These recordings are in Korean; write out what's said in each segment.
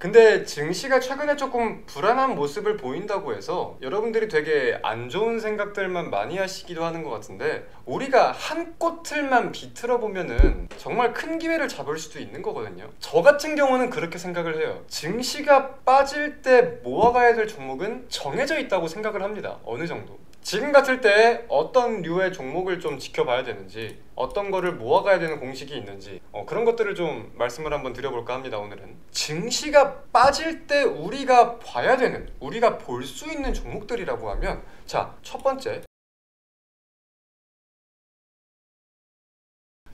근데 증시가 최근에 조금 불안한 모습을 보인다고 해서 여러분들이 되게 안 좋은 생각들만 많이 하시기도 하는 것 같은데, 우리가 한 꼬틀만 비틀어 보면은 정말 큰 기회를 잡을 수도 있는 거거든요. 저 같은 경우는 그렇게 생각을 해요. 증시가 빠질 때 모아가야 될 종목은 정해져 있다고 생각을 합니다. 어느 정도. 지금 같을 때 어떤 류의 종목을 좀 지켜봐야 되는지, 어떤 거를 모아가야 되는 공식이 있는지, 그런 것들을 좀 말씀을 한번 드려볼까 합니다. 오늘은 증시가 빠질 때 우리가 봐야 되는, 우리가 볼 수 있는 종목들이라고 하면, 자, 첫 번째,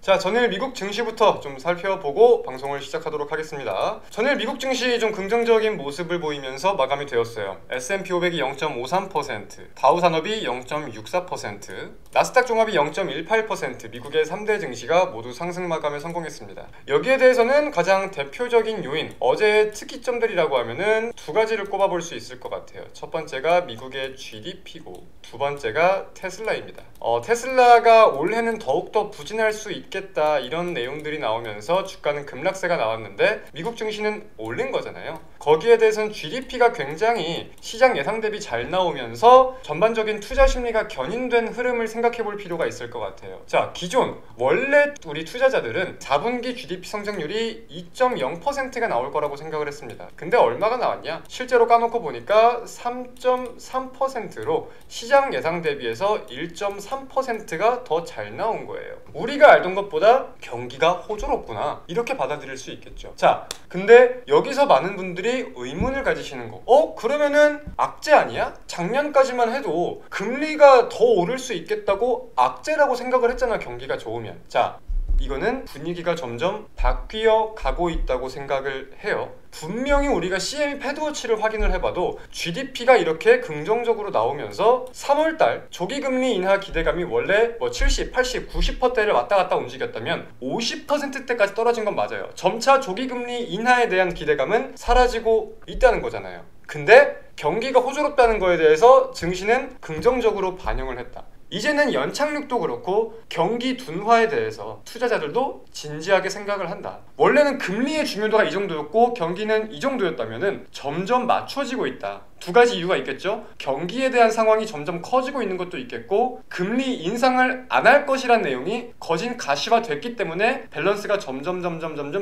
자, 전일 미국 증시부터 좀 살펴보고 방송을 시작하도록 하겠습니다. 전일 미국 증시 좀 긍정적인 모습을 보이면서 마감이 되었어요. S&P 500이 0.53%, 다우 산업이 0.64%, 나스닥 종합이 0.18%, 미국의 3대 증시가 모두 상승 마감에 성공했습니다. 여기에 대해서는 가장 대표적인 요인, 어제의 특이점들이라고 하면은 두 가지를 꼽아볼 수 있을 것 같아요. 첫 번째가 미국의 GDP고, 두 번째가 테슬라입니다. 테슬라가 올해는 더욱더 부진할 수 있겠다, 이런 내용들이 나오면서 주가는 급락세가 나왔는데 미국 증시는 올린 거잖아요. 거기에 대해서는 GDP가 굉장히 시장 예상 대비 잘 나오면서 전반적인 투자 심리가 견인된 흐름을 생각해 볼 필요가 있을 것 같아요. 자, 기존 원래 우리 투자자들은 4분기 GDP 성장률이 2.0%가 나올 거라고 생각을 했습니다. 근데 얼마가 나왔냐? 실제로 까놓고 보니까 3.3%로 시장 예상 대비해서 1.3%가 더 잘 나온 거예요. 우리가 알던 것보다 경기가 호조롭구나, 이렇게 받아들일 수 있겠죠. 자, 근데 여기서 많은 분들이 의문을 가지시는 거, 그러면은 악재 아니야? 작년까지만 해도 금리가 더 오를 수 있겠다고 악재라고 생각을 했잖아, 경기가 좋으면. 자, 이거는 분위기가 점점 바뀌어 가고 있다고 생각을 해요. 분명히 우리가 CME 패드워치를 확인을 해봐도 GDP가 이렇게 긍정적으로 나오면서 3월달 조기금리 인하 기대감이 원래 70, 80, 90%대를 왔다 갔다 움직였다면 50%대까지 떨어진 건 맞아요. 점차 조기금리 인하에 대한 기대감은 사라지고 있다는 거잖아요. 근데 경기가 호조롭다는 거에 대해서 증시는 긍정적으로 반영을 했다. 이제는 연착륙도 그렇고 경기 둔화에 대해서 투자자들도 진지하게 생각을 한다. 원래는 금리의 중요도가 이 정도였고 경기는 이 정도였다면 점점 맞춰지고 있다. 두 가지 이유가 있겠죠. 경기에 대한 상황이 점점 커지고 있는 것도 있겠고, 금리 인상을 안 할 것이란 내용이 거진 가시화됐기 때문에 밸런스가 점점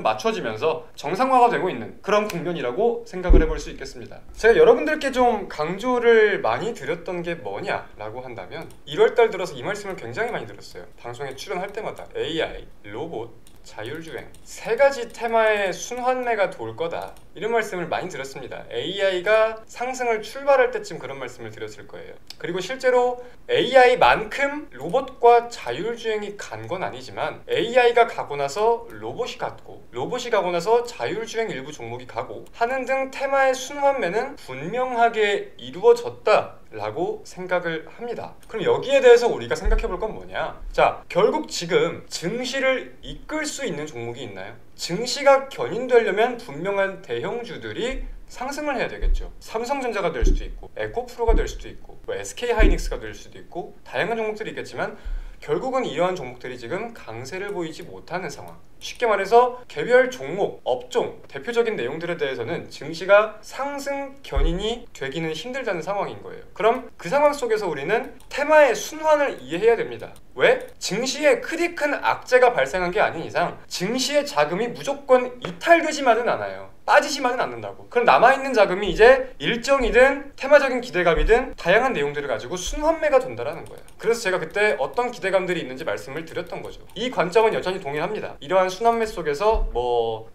맞춰지면서 정상화가 되고 있는 그런 국면이라고 생각을 해볼 수 있겠습니다. 제가 여러분들께 좀 강조를 많이 드렸던 게 뭐냐라고 한다면, 1월달 들어서 이 말씀을 굉장히 많이 들었어요. 방송에 출연할 때마다 AI, 로봇, 자율주행, 세 가지 테마의 순환매가 돌 거다, 이런 말씀을 많이 들었습니다. AI가 상승을 출발할 때쯤 그런 말씀을 드렸을 거예요. 그리고 실제로 AI만큼 로봇과 자율주행이 간 건 아니지만 AI가 가고 나서 로봇이 갔고, 로봇이 가고 나서 자율주행 일부 종목이 가고 하는 등 테마의 순환매는 분명하게 이루어졌다 라고 생각을 합니다. 그럼 여기에 대해서 우리가 생각해 볼 건 뭐냐? 자, 결국 지금 증시를 이끌 수 있는 종목이 있나요? 증시가 견인되려면 분명한 대형주들이 상승을 해야 되겠죠. 삼성전자가 될 수도 있고, 에코프로가 될 수도 있고, SK하이닉스가 될 수도 있고, 다양한 종목들이 있겠지만 결국은 이러한 종목들이 지금 강세를 보이지 못하는 상황. 쉽게 말해서 개별 종목, 업종, 대표적인 내용들에 대해서는 증시가 상승 견인이 되기는 힘들다는 상황인 거예요. 그럼 그 상황 속에서 우리는 테마의 순환을 이해해야 됩니다. 왜? 증시에 크디 큰 악재가 발생한 게 아닌 이상 증시의 자금이 무조건 이탈되지만은 않아요. 빠지지만은 않는다고. 그럼 남아있는 자금이 이제 일정이든 테마적인 기대감이든 다양한 내용들을 가지고 순환매가 된다라는 거예요. 그래서 제가 그때 어떤 기대감들이 있는지 말씀을 드렸던 거죠. 이 관점은 여전히 동일합니다. 이러한 순환매 속에서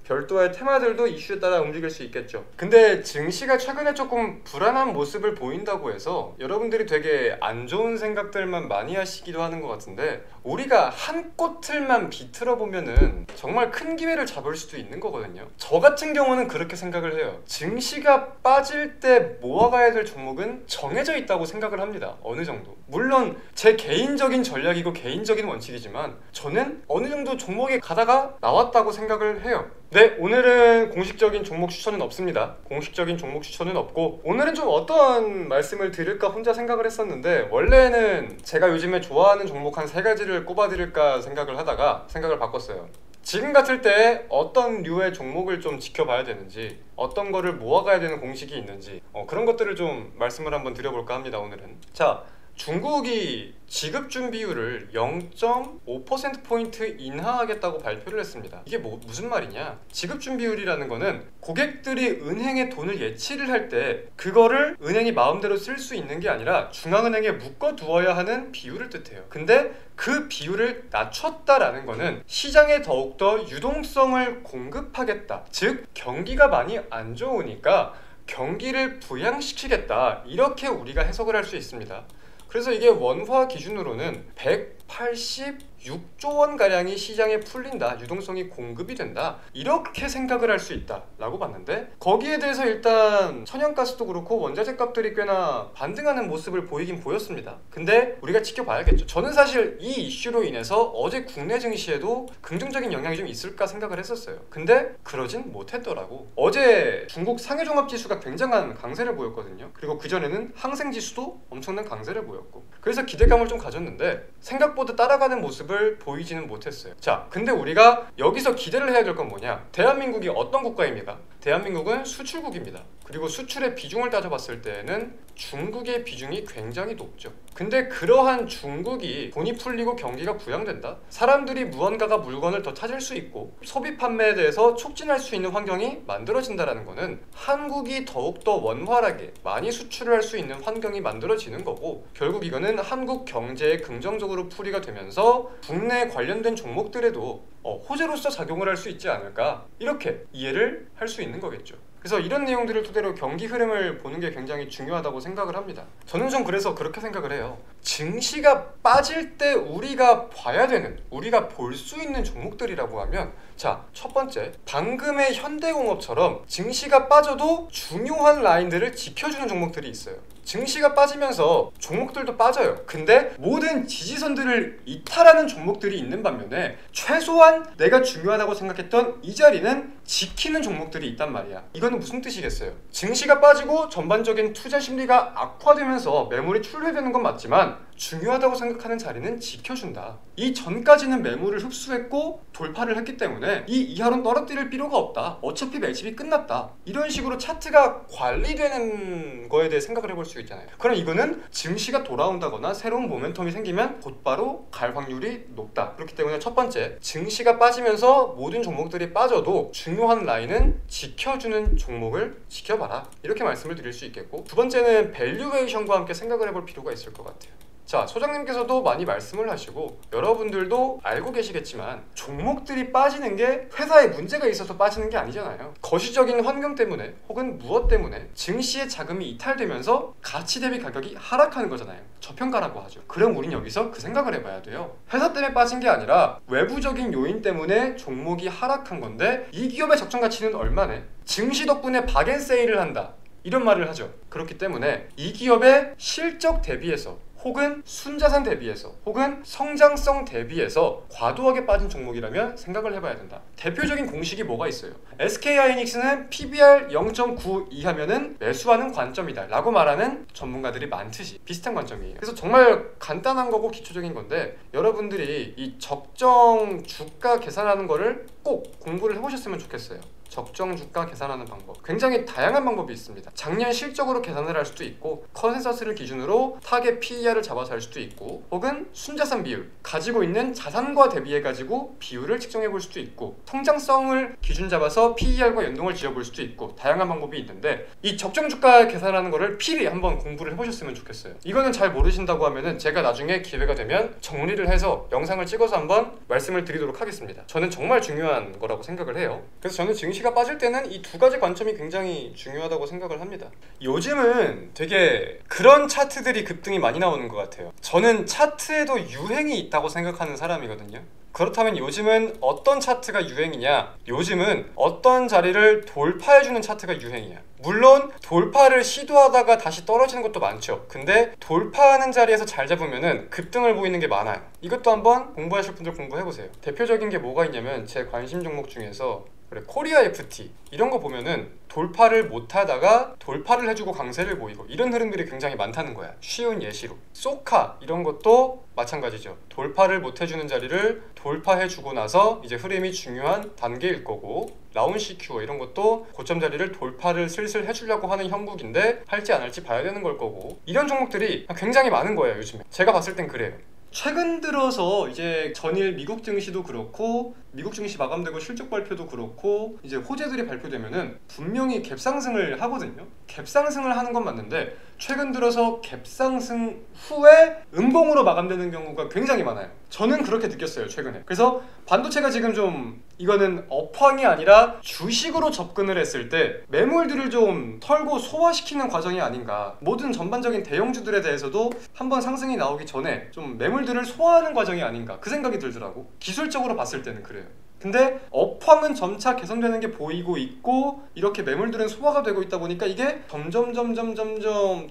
별도의 테마들도 이슈에 따라 움직일 수 있겠죠. 근데 증시가 최근에 조금 불안한 모습을 보인다고 해서 여러분들이 되게 안 좋은 생각들만 많이 하시기도 하는 것 같은데, 우리가 한 꼬틀만 비틀어 보면은 정말 큰 기회를 잡을 수도 있는 거거든요. 저 같은 경우는 그렇게 생각을 해요. 증시가 빠질 때 모아가야 될 종목은 정해져 있다고 생각을 합니다. 어느 정도. 물론 제 개인적인 전략이고 개인적인 원칙이지만 저는 어느 정도 종목에 가다가 나왔다고 생각을 해요. 네, 오늘은 공식적인 종목 추천은 없습니다. 공식적인 종목 추천은 없고, 오늘은 좀 어떤 말씀을 드릴까 혼자 생각을 했었는데, 원래는 제가 요즘에 좋아하는 종목 한 3가지를 꼽아드릴까 생각을 하다가 생각을 바꿨어요. 지금 같을 때 어떤 류의 종목을 좀 지켜봐야 되는지, 어떤 거를 모아가야 되는 공식이 있는지 그런 것들을 좀 말씀을 한번 드려볼까 합니다. 오늘은. 자, 중국이 지급 준비율을 0.5%포인트 인하하겠다고 발표를 했습니다. 이게 무슨 말이냐? 지급 준비율이라는 거는 고객들이 은행에 돈을 예치를 할 때 그거를 은행이 마음대로 쓸 수 있는 게 아니라 중앙은행에 묶어두어야 하는 비율을 뜻해요. 근데 그 비율을 낮췄다라는 거는 시장에 더욱더 유동성을 공급하겠다. 즉 경기가 많이 안 좋으니까 경기를 부양시키겠다. 이렇게 우리가 해석을 할 수 있습니다. 그래서 이게 원화 기준으로는 186조 원 가량이 시장에 풀린다, 유동성이 공급이 된다, 이렇게 생각을 할 수 있다 라고 봤는데, 거기에 대해서 일단 천연가스도 그렇고 원자재 값들이 꽤나 반등하는 모습을 보이긴 보였습니다. 근데 우리가 지켜봐야겠죠. 저는 사실 이 이슈로 인해서 어제 국내 증시에도 긍정적인 영향이 좀 있을까 생각을 했었어요. 근데 그러진 못했더라고. 어제 중국 상해종합지수가 굉장한 강세를 보였거든요. 그리고 그전에는 항생지수도 엄청난 강세를 보였고, 그래서 기대감을 좀 가졌는데 생각보다 따라가는 모습을 보이지는 못했어요. 자, 근데 우리가 여기서 기대를 해야 될 건 뭐냐? 대한민국이 어떤 국가입니까? 대한민국은 수출국입니다. 그리고 수출의 비중을 따져봤을 때는 중국의 비중이 굉장히 높죠. 근데 그러한 중국이 돈이 풀리고 경기가 부양된다? 사람들이 무언가가 물건을 더 찾을 수 있고 소비 판매에 대해서 촉진할 수 있는 환경이 만들어진다는 거는 한국이 더욱더 원활하게 많이 수출을 할 수 있는 환경이 만들어지는 거고, 결국 이거는 한국 경제에 긍정적으로 풀이가 되면서 국내 관련된 종목들에도 호재로서 작용을 할 수 있지 않을까, 이렇게 이해를 할 수 있는 거겠죠. 그래서 이런 내용들을 토대로 경기 흐름을 보는 게 굉장히 중요하다고 생각을 합니다. 저는 좀 그래서 그렇게 생각을 해요. 증시가 빠질 때 우리가 봐야 되는, 우리가 볼 수 있는 종목들이라고 하면, 자, 첫 번째, 방금의 현대공업처럼 증시가 빠져도 중요한 라인들을 지켜주는 종목들이 있어요. 증시가 빠지면서 종목들도 빠져요. 근데 모든 지지선들을 이탈하는 종목들이 있는 반면에 최소한 내가 중요하다고 생각했던 이 자리는 지키는 종목들이 있단 말이야. 이거는 무슨 뜻이겠어요? 증시가 빠지고 전반적인 투자 심리가 악화되면서 매물이 출회되는 건 맞지만 중요하다고 생각하는 자리는 지켜준다. 이 전까지는 매물을 흡수했고 돌파를 했기 때문에 이 이하로는 떨어뜨릴 필요가 없다. 어차피 매집이 끝났다. 이런 식으로 차트가 관리되는 거에 대해 생각을 해볼 수 있잖아요. 그럼 이거는 증시가 돌아온다거나 새로운 모멘텀이 생기면 곧바로 갈 확률이 높다. 그렇기 때문에 첫 번째, 증시가 빠지면서 모든 종목들이 빠져도 중요한 라인은 지켜주는 종목을 지켜봐라. 이렇게 말씀을 드릴 수 있겠고, 두 번째는 밸류에이션과 함께 생각을 해볼 필요가 있을 것 같아요. 자, 소장님께서도 많이 말씀을 하시고 여러분들도 알고 계시겠지만 종목들이 빠지는 게 회사에 문제가 있어서 빠지는 게 아니잖아요. 거시적인 환경 때문에 혹은 무엇 때문에 증시의 자금이 이탈되면서 가치 대비 가격이 하락하는 거잖아요. 저평가라고 하죠. 그럼 우린 여기서 그 생각을 해봐야 돼요. 회사 때문에 빠진 게 아니라 외부적인 요인 때문에 종목이 하락한 건데 이 기업의 적정 가치는 얼마네? 증시 덕분에 박앤세일을 한다, 이런 말을 하죠. 그렇기 때문에 이 기업의 실적 대비해서 혹은 순자산 대비해서 혹은 성장성 대비해서 과도하게 빠진 종목이라면 생각을 해봐야 된다. 대표적인 공식이 뭐가 있어요? SK하이닉스는 PBR 0.9 이하면은 매수하는 관점이다 라고 말하는 전문가들이 많듯이 비슷한 관점이에요. 그래서 정말 간단한 거고 기초적인 건데, 여러분들이 이 적정 주가 계산하는 거를 꼭 공부를 해보셨으면 좋겠어요. 적정 주가 계산하는 방법, 굉장히 다양한 방법이 있습니다. 작년 실적으로 계산을 할 수도 있고, 컨센서스를 기준으로 타겟 PER을 잡아서 할 수도 있고, 혹은 순자산 비율, 가지고 있는 자산과 대비해 가지고 비율을 측정해 볼 수도 있고, 성장성을 기준 잡아서 PER과 연동을 지어 볼 수도 있고, 다양한 방법이 있는데 이 적정 주가 계산하는 거를 필히 한번 공부를 해보셨으면 좋겠어요. 이거는 잘 모르신다고 하면은 제가 나중에 기회가 되면 정리를 해서 영상을 찍어서 한번 말씀을 드리도록 하겠습니다. 저는 정말 중요한 거라고 생각을 해요. 그래서 저는 증시가 빠질 때는 이 두 가지 관점이 굉장히 중요하다고 생각을 합니다. 요즘은 되게 그런 차트들이 급등이 많이 나오는 것 같아요. 저는 차트에도 유행이 있다고 생각하는 사람이거든요. 그렇다면 요즘은 어떤 차트가 유행이냐? 요즘은 어떤 자리를 돌파해주는 차트가 유행이야. 물론 돌파를 시도하다가 다시 떨어지는 것도 많죠. 근데 돌파하는 자리에서 잘 잡으면은 급등을 보이는 게 많아요. 이것도 한번 공부하실 분들 공부해보세요. 대표적인 게 뭐가 있냐면 제 관심 종목 중에서 그래, 코리아 FT 이런 거 보면은 돌파를 못하다가 돌파를 해주고 강세를 보이고 이런 흐름들이 굉장히 많다는 거야. 쉬운 예시로 소카 이런 것도 마찬가지죠. 돌파를 못해주는 자리를 돌파해주고 나서 이제 흐름이 중요한 단계일 거고, 라운CQ 이런 것도 고점 자리를 돌파를 슬슬 해주려고 하는 형국인데 할지 안 할지 봐야 되는 걸 거고, 이런 종목들이 굉장히 많은 거예요. 요즘에 제가 봤을 땐 그래요. 최근 들어서 이제 전일 미국 증시도 그렇고 미국 증시 마감되고 실적 발표도 그렇고 이제 호재들이 발표되면은 분명히 갭상승을 하거든요. 갭상승을 하는 건 맞는데 최근 들어서 갭상승 후에 음봉으로 마감되는 경우가 굉장히 많아요. 저는 그렇게 느꼈어요, 최근에. 그래서 반도체가 지금 좀 이거는 업황이 아니라 주식으로 접근을 했을 때 매물들을 좀 털고 소화시키는 과정이 아닌가. 모든 전반적인 대형주들에 대해서도 한번 상승이 나오기 전에 좀 매물들을 소화하는 과정이 아닌가, 그 생각이 들더라고. 기술적으로 봤을 때는 그래요. 근데 업황은 점차 개선되는 게 보이고 있고 이렇게 매물들은 소화가 되고 있다 보니까 이게 점점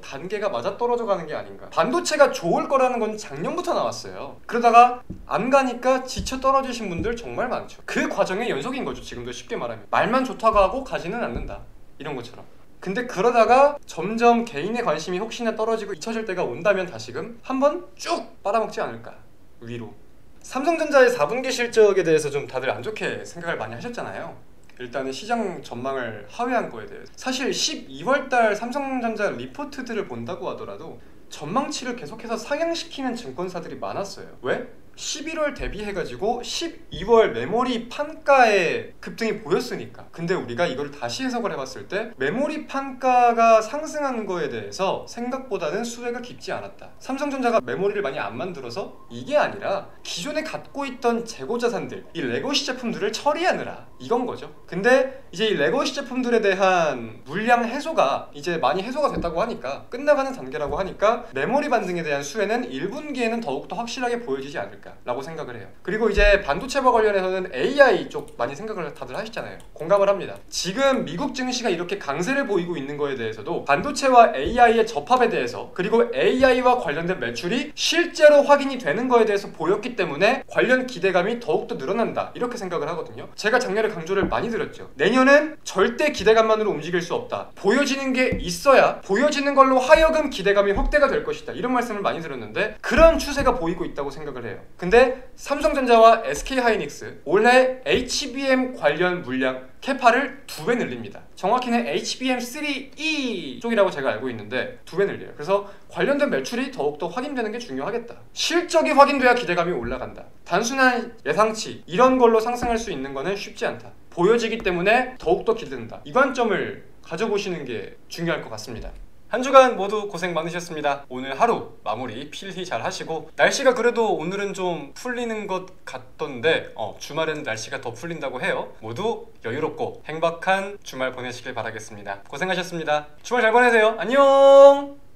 단계가 맞아떨어져 가는 게 아닌가. 반도체가 좋을 거라는 건 작년부터 나왔어요. 그러다가 안 가니까 지쳐 떨어지신 분들 정말 많죠. 그 과정의 연속인 거죠. 지금도 쉽게 말하면 말만 좋다고 하고 가지는 않는다, 이런 것처럼. 근데 그러다가 점점 개인의 관심이 혹시나 떨어지고 잊혀질 때가 온다면 다시금 한번 쭉 빨아먹지 않을까, 위로. 삼성전자의 4분기 실적에 대해서 좀 다들 안 좋게 생각을 많이 하셨잖아요. 일단은 시장 전망을 하회한 거에 대해서. 사실 12월달 삼성전자 리포트들을 본다고 하더라도 전망치를 계속해서 상향시키는 증권사들이 많았어요. 왜? 11월 대비해가지고 12월 메모리 판가의 급등이 보였으니까. 근데 우리가 이걸 다시 해석을 해봤을 때 메모리 판가가 상승하는 거에 대해서 생각보다는 수혜가 깊지 않았다. 삼성전자가 메모리를 많이 안 만들어서 이게 아니라 기존에 갖고 있던 재고자산들, 이 레거시 제품들을 처리하느라, 이건 거죠. 근데 이제 이 레거시 제품들에 대한 물량 해소가 이제 많이 해소가 됐다고 하니까, 끝나가는 단계라고 하니까 메모리 반등에 대한 수혜는 1분기에는 더욱더 확실하게 보여지지 않을까 라고 생각을 해요. 그리고 이제 반도체와 관련해서는 AI 쪽 많이 생각을 다들 하시잖아요. 공감을 합니다. 지금 미국 증시가 이렇게 강세를 보이고 있는 거에 대해서도 반도체와 AI의 접합에 대해서, 그리고 AI와 관련된 매출이 실제로 확인이 되는 거에 대해서 보였기 때문에 관련 기대감이 더욱더 늘어난다, 이렇게 생각을 하거든요. 제가 작년에 강조를 많이 드렸죠. 내년은 절대 기대감만으로 움직일 수 없다. 보여지는 게 있어야 보여지는 걸로 하여금 기대감이 확대가 될 것이다, 이런 말씀을 많이 드렸는데 그런 추세가 보이고 있다고 생각을 해요. 근데 삼성전자와 SK하이닉스 올해 HBM 관련 물량 캐파를 2배 늘립니다. 정확히는 HBM3E 쪽이라고 제가 알고 있는데 2배 늘려요. 그래서 관련된 매출이 더욱더 확인되는 게 중요하겠다. 실적이 확인돼야 기대감이 올라간다. 단순한 예상치 이런 걸로 상승할 수 있는 거는 쉽지 않다. 보여지기 때문에 더욱더 기대된다. 이 관점을 가져보시는 게 중요할 것 같습니다. 한 주간 모두 고생 많으셨습니다. 오늘 하루 마무리 필히 잘 하시고, 날씨가 그래도 오늘은 좀 풀리는 것 같던데 주말에는 날씨가 더 풀린다고 해요. 모두 여유롭고 행복한 주말 보내시길 바라겠습니다. 고생하셨습니다. 주말 잘 보내세요. 안녕.